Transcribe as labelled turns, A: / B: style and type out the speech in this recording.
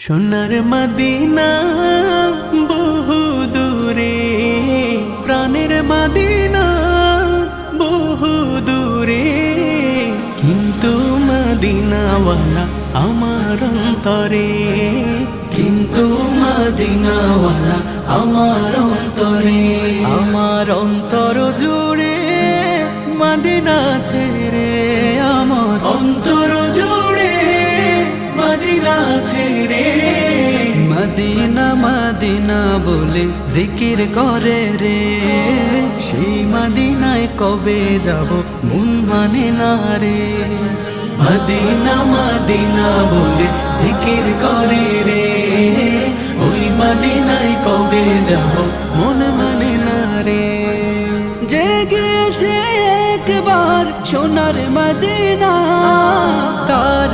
A: সোনার মদিনা বহু দূরে, প্রাণের মদিনা বহু দূরে, কিন্তু মদিনাওয়ালা আমার অন্তরে, কিন্তু মদিনাওয়ালা আমার অন্তরে, আমার অন্তর জুড়ে মদিনা ছেড়ে, আমার অন্তর জুড়ে মদিনা ছেড়ে। মদিনা মদিনা বলে জিকির করে রে, সেই মদিনায় কবে যাব মন মানে না রে। মদিনা মদিনা বলে জিকির করে রে, ওই মদিনায় কবে যাব মন মানে না রে। জেগেছে একবার সোনার মদিনা, তার